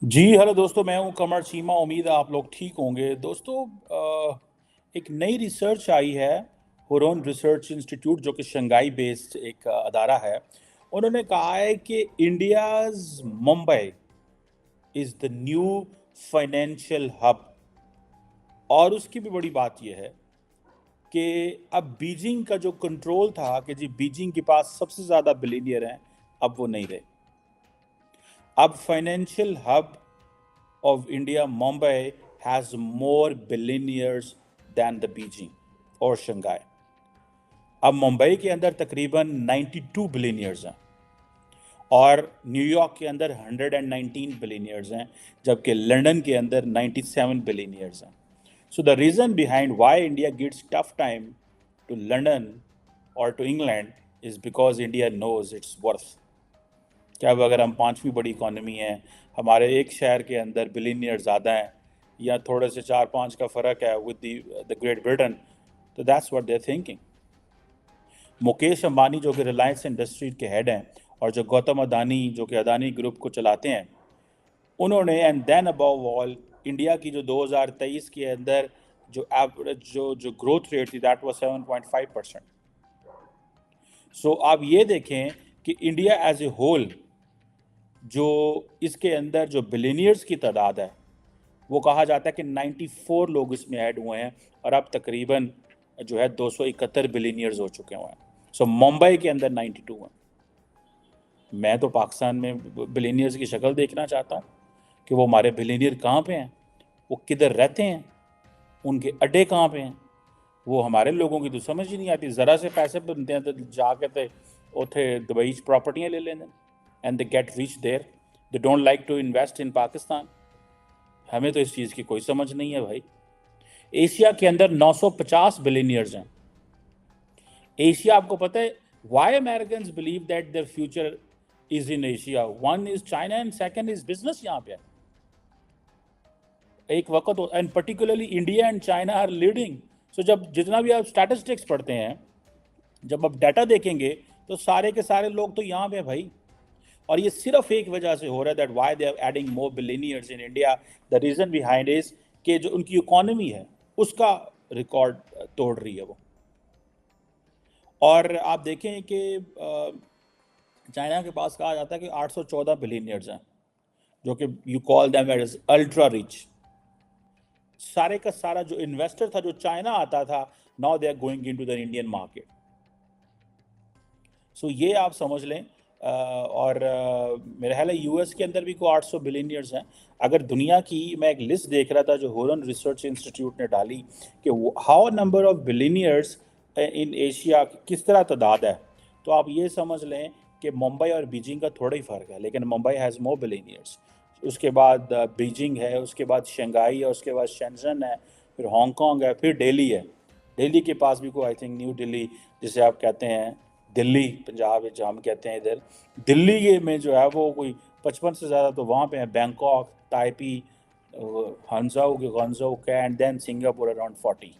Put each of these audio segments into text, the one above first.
जी hello दोस्तों, मैं हूं कमर चीमा। उम्मीद है आप लोग ठीक होंगे। दोस्तों, एक नई रिसर्च आई है। हुरोन रिसर्च इंस्टीट्यूट, जो कि शंघाई बेस्ड एक अदारा है। उन्होंने कहा है कि India's Mumbai is the new financial hub. और उसकी भी बड़ी बात यह है कि अब बीजिंग का जो कंट्रोल था कि जी बीजिंग के पास सबसे ज़्यादा बिलियनियर हैं, अब वो नहीं रहे। अब financial hub of India, Mumbai has more billionaires than the Beijing और शंघाई। अब मुंबई के अंदर तकरीबन 92 बिलियनियर्स हैं और न्यूयॉर्क के अंदर 119 बिलियनियर्स हैं, जबकि लंदन के अंदर 97 बिलियनियर्स हैं। So the reason behind why India gets tough time to London और to England is because India knows it's worth. क्या अब अगर हम पांचवी बड़ी इकॉनमी हैं, हमारे एक शहर के अंदर बिलियनियर ज़्यादा हैं या थोड़े से 4-5 का फ़र्क है विद द ग्रेट ब्रिटेन, तो that's what they are thinking. Mukesh Ambani जो कि रिलायंस इंडस्ट्रीज के हेड हैं और जो गौतम अदानी जो कि अदानी ग्रुप को चलाते हैं, उन्होंने and then above all India की जो 2023 के अंदर जो एवरेज जो ग्रोथ रेट थी दैट वाज 7.5%। सो आप ये देखें कि इंडिया एज ए होल जो इसके अंदर जो बिलियनियर्स की तादाद है, वो कहा जाता है कि 94 लोग इसमें ऐड हुए हैं और अब तकरीबन जो है 271 बिलियनियर्स हो चुके हुए हैं। सो मुंबई के अंदर 92 हैं। मैं तो पाकिस्तान में बिलियनियर्स की शक्ल देखना चाहता हूँ कि वो हमारे बिलियनियर कहाँ पे हैं, वो किधर रहते हैं, उनके अड्डे कहाँ पे हैं। वो हमारे लोगों की तो समझ ही नहीं आती। ज़रा से पैसे बनते हैं तो जाके तो उथे दुबई प्रॉपर्टियाँ ले लेंगे and they get rich there. They don't like to invest in Pakistan. हमें तो इस चीज़ की कोई समझ नहीं है भाई। एशिया के अंदर 950 बिलियनियर्स हैं। एशिया, आपको पता है why American believe that their future is in Asia? One is China and second is business. यहाँ पे एक वक्त and particularly India and China are leading. So जब जितना भी आप स्टैटिस्टिक्स पढ़ते हैं, जब आप डाटा देखेंगे, तो सारे के सारे लोग तो यहाँ पे भाई। और ये सिर्फ एक वजह से हो रहा है that why they are adding more billionaires in India. The reason behind is कि जो उनकी इकोनॉमी है उसका रिकॉर्ड तोड़ रही है वो। और आप देखें कि चाइना के पास कहा जाता है कि 814 बिलियनियर्स हैं, जो कि you call them as ultra rich. सारे का सारा जो इन्वेस्टर था जो चाइना आता था, now they are going into the Indian market. So ये आप समझ लें। और मेरा ख्याल है यूएस के अंदर भी कोई 800 बिलियनियर्स हैं। अगर दुनिया की, मैं एक लिस्ट देख रहा था जो हुरन रिसर्च इंस्टीट्यूट ने डाली कि how number of billionaires in Asia किस तरह तादाद है, तो आप ये समझ लें कि मुंबई और बीजिंग का थोड़ा ही फ़र्क है, लेकिन मुंबई हैज़ मोर बिलियनियर्स। उसके बाद बीजिंग है, उसके बाद शंघाई है, उसके बाद शेंजन है, फिर हांगकांग है, फिर दिल्ली है। दिल्ली के पास भी कोई आई थिंक न्यू दिल्ली जिसे आप कहते हैं, दिल्ली पंजाब है जहाँ हम कहते हैं इधर, दिल्ली ये में जो है वो कोई 55 से ज़्यादा तो वहाँ पे है। बैंकॉक, ताइपी, हंजाऊ के and then Singapore around 40।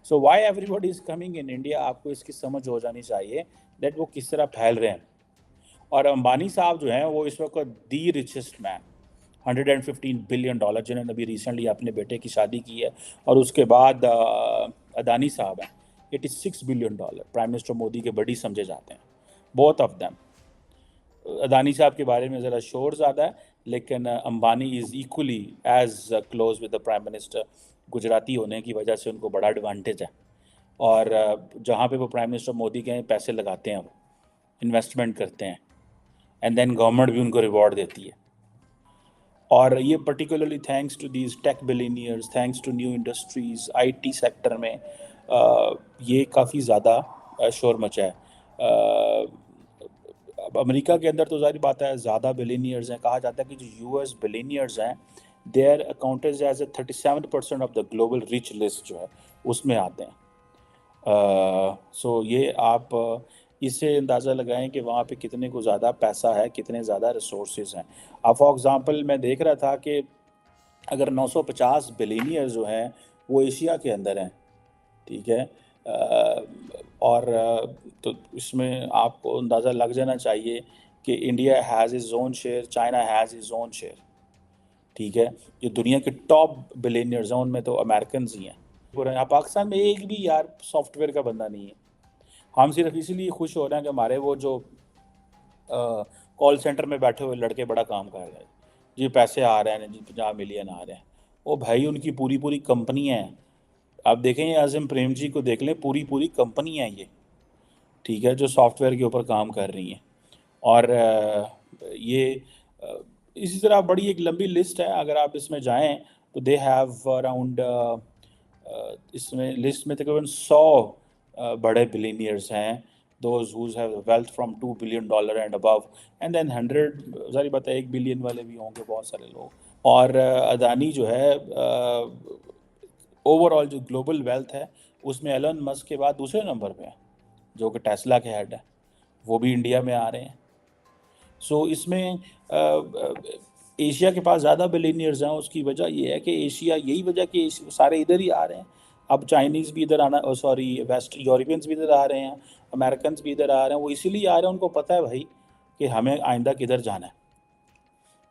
So why everybody is coming in India, आपको इसकी समझ हो जानी चाहिए दैट वो किस तरह फैल रहे हैं। और अंबानी साहब जो हैं वो इस वक्त दी रिचेस्ट मैन, $115 बिलियन, जिन्होंने अभी रिसेंटली अपने बेटे की शादी की है। और उसके बाद अदानी साहब हैं, $86 बिलियन, प्राइम मिनिस्टर मोदी के बड़ी समझे जाते हैं, बोथ ऑफ देम। अदानी साहब के बारे में ज़रा शोर ज़्यादा है, लेकिन Ambani is equally as close with the prime minister. Gujarati होने की वजह से उनको बड़ा एडवांटेज है। और जहाँ पे वो प्राइम मिनिस्टर मोदी के पैसे लगाते हैं, वो इन्वेस्टमेंट करते हैं, एंड देन गवर्नमेंट भी उनको रिवॉर्ड देती है। और ये particularly thanks to these tech billionaires, thanks to new industries, IT sector में ये काफ़ी ज़्यादा शोर मचा है। अब अमेरिका के अंदर तो ज़ाहिर बात है ज़्यादा बिलियनियर्स हैं। कहा जाता है कि जो यूएस बिलियनियर्स हैं, they are accounted as a 37% of the global rich list जो है उसमें आते हैं। सो ये आप इससे अंदाज़ा लगाएं कि वहाँ पे कितने को ज़्यादा पैसा है, कितने ज़्यादा रिसोर्सेज हैं। अब फॉर एग्ज़ाम्पल मैं देख रहा था कि अगर 950 बिलियनियर जो हैं वो एशिया के अंदर हैं, ठीक है। और तो इसमें आपको अंदाज़ा लग जाना चाहिए कि India has is own share, China has is own share. ठीक है। जो दुनिया के टॉप बिलियनियर्स हैं उनमें तो अमेरिकन ही हैं। पूरा यहाँ पाकिस्तान में एक भी यार सॉफ्टवेयर का बंदा नहीं है। हम सिर्फ इसीलिए खुश हो रहे हैं कि हमारे वो जो कॉल सेंटर में बैठे हुए लड़के बड़ा काम कर रहे हैं जी, पैसे आ रहे हैं जी, 50 मिलियन आ रहे हैं। ओ भाई, उनकी पूरी पूरी कंपनियाँ हैं। आप देखें ये आज़म प्रेम जी को देख लें, पूरी पूरी कंपनियाँ हैं ये, ठीक है, जो सॉफ्टवेयर के ऊपर काम कर रही हैं। और ये इसी तरह बड़ी एक लंबी लिस्ट है, अगर आप इसमें जाएं तो दे हैव अराउंड, इसमें लिस्ट में तकरीबन 100 बड़े बिलीनियर्स हैं, those who have wealth from $2 billion and above, and then 100, सारी बात है, 1 बिलियन वाले भी होंगे बहुत सारे लोग। और अदानी जो है ओवरऑल जो ग्लोबल वेल्थ है उसमें एलन मस्क के बाद दूसरे नंबर पे है, जो कि टेस्ला के हेड है, वो भी इंडिया में आ रहे हैं। सो इसमें एशिया के पास ज़्यादा बिलियनियर्स हैं। उसकी वजह ये है कि एशिया, यही वजह कि सारे इधर ही आ रहे हैं। अब चाइनीज़ भी इधर आना, सॉरी वेस्ट यूरोपियंस भी इधर आ रहे हैं, अमेरिकन भी इधर आ रहे हैं। वो इसीलिए आ रहे हैं, उनको पता है भाई कि हमें आइंदा किधर जाना है।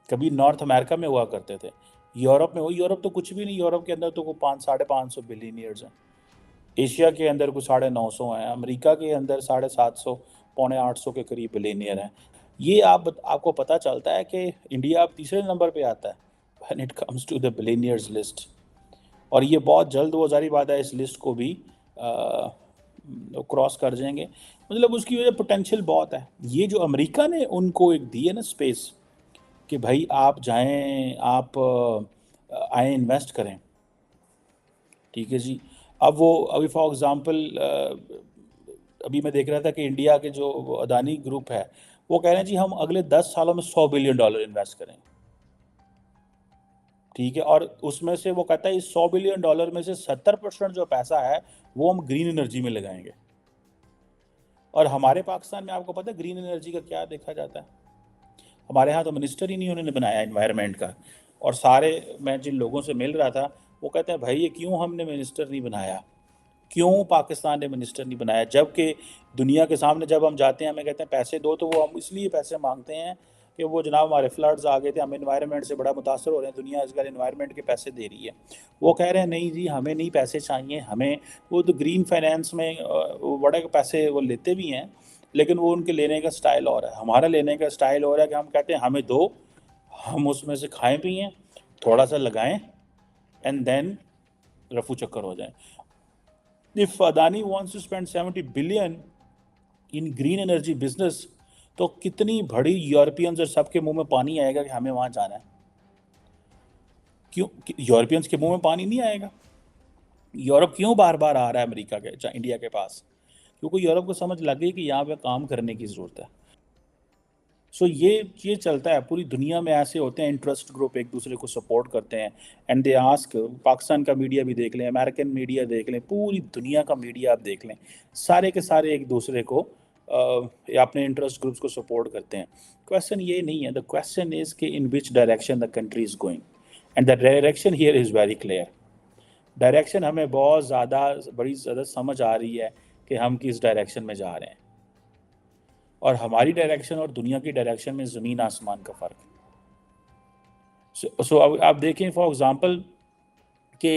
कभी नॉर्थ अमेरिका में हुआ करते थे, यूरोप में हो, यूरोप तो कुछ भी नहीं, यूरोप के अंदर तो को 500-550 बिलियनियर्स हैं। एशिया के अंदर कुछ 950 हैं, अमेरिका के अंदर 750, 750 के करीब बिलियनियर हैं। ये आपको पता चलता है कि इंडिया अब तीसरे नंबर पे आता है when it comes to the billionaires list. और ये बहुत जल्द, वो जारी बात है, इस लिस्ट को भी क्रॉस कर जाएंगे। मतलब उसकी वजह पोटेंशियल बहुत है। ये जो अमेरिका ने उनको एक दी है ना स्पेस, कि भाई आप जाएं, आप आए, इन्वेस्ट करें, ठीक है जी। अब वो अभी फॉर एग्ज़ाम्पल अभी मैं देख रहा था कि इंडिया के जो अदानी ग्रुप है वो कह रहे हैं जी हम अगले 10 सालों में $100 बिलियन इन्वेस्ट करेंगे, ठीक है। और उसमें से वो कहता है इस $100 बिलियन में से 70% जो पैसा है वो हम ग्रीन एनर्जी में लगाएंगे। और हमारे पाकिस्तान में आपको पता है ग्रीन एनर्जी का क्या देखा जाता है? हमारे यहाँ तो मिनिस्टर ही नहीं उन्होंने बनाया एनवायरनमेंट का। और सारे, मैं जिन लोगों से मिल रहा था वो कहते हैं भाई ये क्यों हमने मिनिस्टर नहीं बनाया, क्यों पाकिस्तान ने मिनिस्टर नहीं बनाया? जबकि दुनिया के सामने जब हम जाते हैं हमें कहते हैं पैसे दो, तो वो हम इसलिए पैसे मांगते हैं कि वो जनाब हमारे फ्लड्स आ गए थे, हम इन्वायरमेंट से बड़ा मुतासर हो रहे हैं, दुनिया आजकल इन्वायरमेंट के पैसे दे रही है। वो कह रहे हैं नहीं जी हमें नहीं पैसे चाहिए, हमें, वो तो ग्रीन फाइनेंस में वो बड़े पैसे वो लेते भी हैं, लेकिन वो उनके लेने का स्टाइल और है, हमारा लेने का स्टाइल और है कि हम कहते हैं हमें दो, हम उसमें से खाएं पिएँ, थोड़ा सा लगाएं, एंड देन रफू चक्कर हो जाए। If Adani wants to spend 70 billion in green energy business, तो कितनी बड़ी यूरोपियंस और सबके मुंह में पानी आएगा कि हमें वहां जाना है। क्यों यूरोपियंस के मुंह में पानी नहीं आएगा? यूरोप क्यों बार बार आ रहा है अमेरिका के, इंडिया के पास? क्योंकि यूरोप को समझ लग गई कि यहाँ पे काम करने की ज़रूरत है। सो ये चलता है पूरी दुनिया में, ऐसे होते हैं इंटरेस्ट ग्रुप एक दूसरे को सपोर्ट करते हैं, एंड दे आस्क। पाकिस्तान का मीडिया भी देख लें, अमेरिकन मीडिया देख लें, पूरी दुनिया का मीडिया आप देख लें, सारे के सारे एक दूसरे को अपने इंटरेस्ट ग्रुप्स को सपोर्ट करते हैं। क्वेश्चन ये नहीं है, द क्वेश्चन इज कि in which direction the country is going, and the direction here is very clear. Direction हमें बहुत ज़्यादा, बड़ी ज़्यादा समझ आ रही है कि हम किस डायरेक्शन में जा रहे हैं, और हमारी डायरेक्शन और दुनिया की डायरेक्शन में ज़मीन आसमान का फ़र्क है। सो अब आप देखें फॉर एग्ज़ाम्पल कि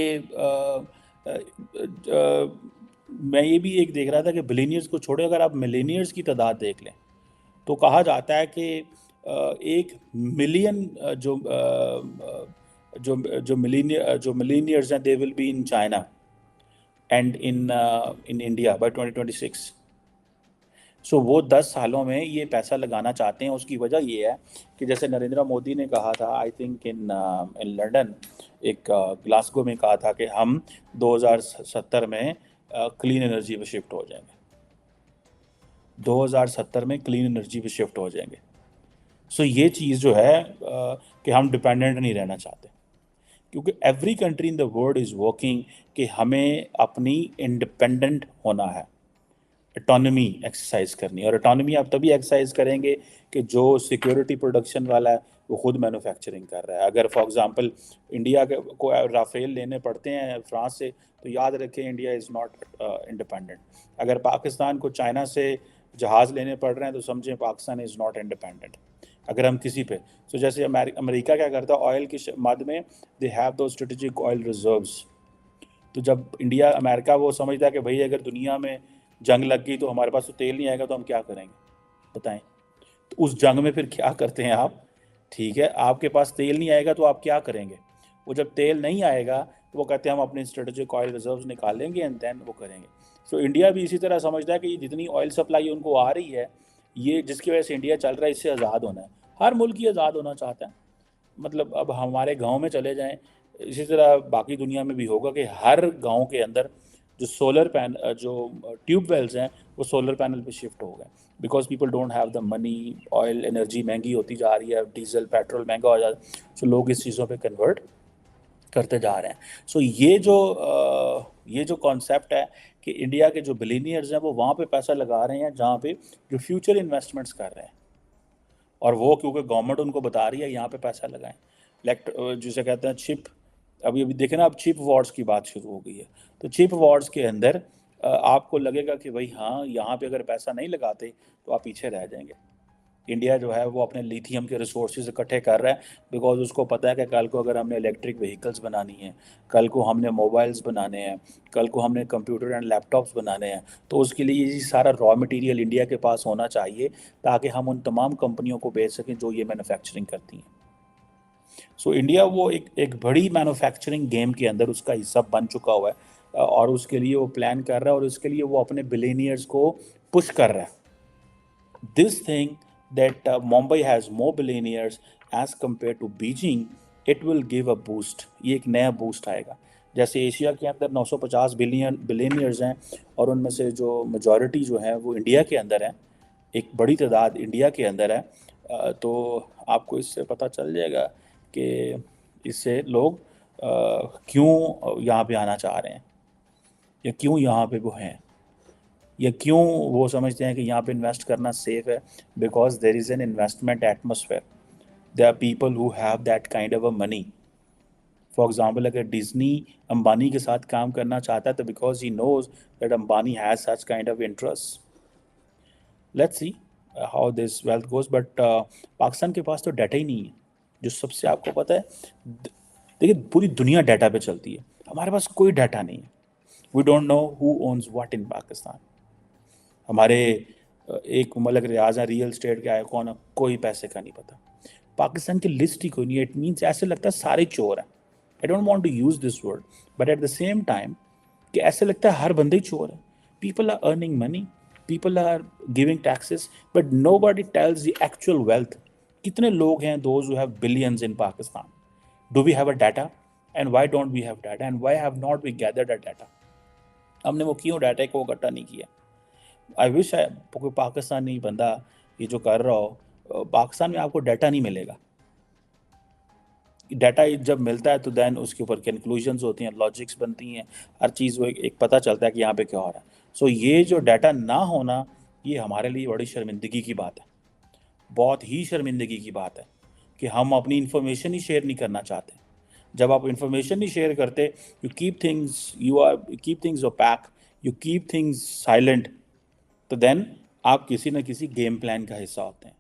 मैं ये भी एक देख रहा था कि बिलीनियर्स को छोड़े अगर आप मिलीनियर्स की तादाद देख लें तो कहा जाता है कि 1 मिलियन जो मिलीनियर्स हैं they will be in China and in India by 2026। सो वो 10 सालों में ये पैसा लगाना चाहते हैं। उसकी वजह ये है कि जैसे नरेंद्र मोदी ने कहा था, आई थिंक इन लंदन, एक ग्लासगो में कहा था कि हम 2070 में क्लीन एनर्जी पे शिफ्ट हो जाएंगे, 2070 में क्लीन एनर्जी पे शिफ्ट हो जाएंगे। सो ये चीज़ जो है कि हम डिपेंडेंट नहीं रहना चाहते, क्योंकि every country in the world is working कि हमें अपनी इंडिपेंडेंट होना है, एटोनमी एक्सरसाइज करनी है। और एटोनमी आप तभी एक्सरसाइज करेंगे कि जो सिक्योरिटी प्रोडक्शन वाला है वो खुद मैन्युफैक्चरिंग कर रहा है। अगर फॉर एग्जांपल इंडिया के को राफेल लेने पड़ते हैं फ्रांस से, तो याद रखें इंडिया इज़ नॉट इंडिपेंडेंट। अगर पाकिस्तान को चाइना से जहाज़ लेने पड़ रहे हैं तो समझें पाकिस्तान इज़ नॉट इंडिपेंडेंट। अगर हम किसी पे, तो जैसे अमेरिका क्या करता है, ऑयल के मद में दे हैव दो स्ट्रेटेजिक ऑयल रिजर्व्स। तो जब इंडिया अमेरिका वो समझता है कि भाई अगर दुनिया में जंग लग गई तो हमारे पास तो तेल नहीं आएगा, तो हम क्या करेंगे बताएं। तो उस जंग में फिर क्या करते हैं आप, ठीक है, आपके पास तेल नहीं आएगा तो आप क्या करेंगे। वो जब तेल नहीं आएगा तो वो कहते हैं हम अपने स्ट्रेटेजिक ऑयल रिजर्व्स निकालेंगे एंड देन वो करेंगे। सो इंडिया भी इसी तरह समझता है कि जितनी ऑयल सप्लाई उनको आ रही है, ये जिसकी वजह से इंडिया चल रहा है, इससे आज़ाद होना है। हर मुल्क ही आज़ाद होना चाहता है। मतलब अब हमारे गांव में चले जाएं, इसी तरह बाकी दुनिया में भी होगा कि हर गांव के अंदर जो जो ट्यूब वेल्स हैं वो सोलर पैनल पे शिफ्ट हो गए, because people don't have the money. Oil energy महंगी होती जा रही है, डीजल पेट्रोल महंगा हो जा रहा है, सो लोग इस चीज़ों पे कन्वर्ट करते जा रहे हैं। सो ये जो कॉन्सेप्ट है कि इंडिया के जो बिलीनियर्स हैं वो वहाँ पे पैसा लगा रहे हैं जहाँ पे जो फ्यूचर इन्वेस्टमेंट्स कर रहे हैं, और वो क्योंकि गवर्नमेंट उनको बता रही है यहाँ पे पैसा लगाएं। जिसे कहते हैं चिप, अभी अभी देखें ना, अब चिप वॉर्स की बात शुरू हो गई है। तो चिप वॉर्स के अंदर आपको लगेगा कि भाई हाँ, यहाँ पे अगर पैसा नहीं लगाते तो आप पीछे रह जाएंगे। इंडिया जो है वो अपने लिथियम के रिसोर्सेज इकट्ठे कर रहा है, बिकॉज उसको पता है कि कल को अगर हमने इलेक्ट्रिक व्हीकल्स बनानी है, कल को हमने मोबाइल्स बनाने हैं, कल को हमने कंप्यूटर एंड लैपटॉप्स बनाने हैं, तो उसके लिए ये सारा रॉ मटेरियल इंडिया के पास होना चाहिए, ताकि हम उन तमाम कंपनियों को बेच सकें जो ये मैन्युफैक्चरिंग करती हैं। सो इंडिया वो एक बड़ी मैन्युफैक्चरिंग गेम के अंदर उसका हिस्सा बन चुका हुआ है, और उसके लिए वो प्लान कर रहा है, और उसके लिए वो अपने बिलियनियर्स को पुश कर रहा है। This thing that Mumbai has more billionaires as compared to Beijing, it will give a boost. ये एक नया बूस्ट आएगा। जैसे एशिया के अंदर 950 बिलियनियर्स हैं, और उनमें से जो मेजॉरिटी जो है वो इंडिया के अंदर है, एक बड़ी तादाद इंडिया के अंदर है। तो आपको इससे पता चल जाएगा कि इससे लोग क्यों यहाँ पे आना चाह रहे हैं, या क्यों यहाँ पे वो हैं, या क्यों वो समझते हैं कि यहाँ पे इन्वेस्ट करना सेफ है। Because there is an investment atmosphere, there are people who have that kind of a money. For example, अगर डिज्नी अंबानी के साथ काम करना चाहता है तो because he knows that Ambani has such kind of interest. Let's see how this wealth goes, but Pakistan के पास तो डाटा ही नहीं है। जो सबसे आपको पता है, देखिए पूरी दुनिया डाटा पे चलती है, हमारे पास कोई डाटा नहीं है। We don't know who owns what in Pakistan. हमारे एक मलक रियाज है, रियल स्टेट क्या है, कौन है, कोई पैसे का नहीं पता। पाकिस्तान की लिस्ट ही कोई नहीं है। इट मीन्स ऐसे लगता है सारे चोर हैं। I don't want to use this word, but at the same time कि ऐसे लगता है हर बंदे ही चोर है। People are earning money, people are giving taxes, but nobody tells the actual wealth. कितने लोग हैं those who have billions in Pakistan? Do we have a data, and why don't we have data, and why have not we gathered a data? हमने वो क्यों data को इकट्ठा नहीं किया? आई विश कोई पाकिस्तानी बंदा ये जो कर रहा हो। पाकिस्तान में आपको डाटा नहीं मिलेगा। डाटा जब मिलता है तो देन उसके ऊपर कंक्लूजन्स होती हैं, लॉजिक्स बनती हैं, हर चीज़ वो एक पता चलता है कि यहाँ पे क्या हो रहा है। सो ये जो डाटा ना होना, ये हमारे लिए बड़ी शर्मिंदगी की बात है। बहुत ही शर्मिंदगी की बात है कि हम अपनी इंफॉर्मेशन ही शेयर नहीं करना चाहते। जब आप इंफॉर्मेशन नहीं शेयर करते, you keep things opaque, you keep things silent, तो देन आप किसी न किसी गेम प्लान का हिस्सा होते हैं।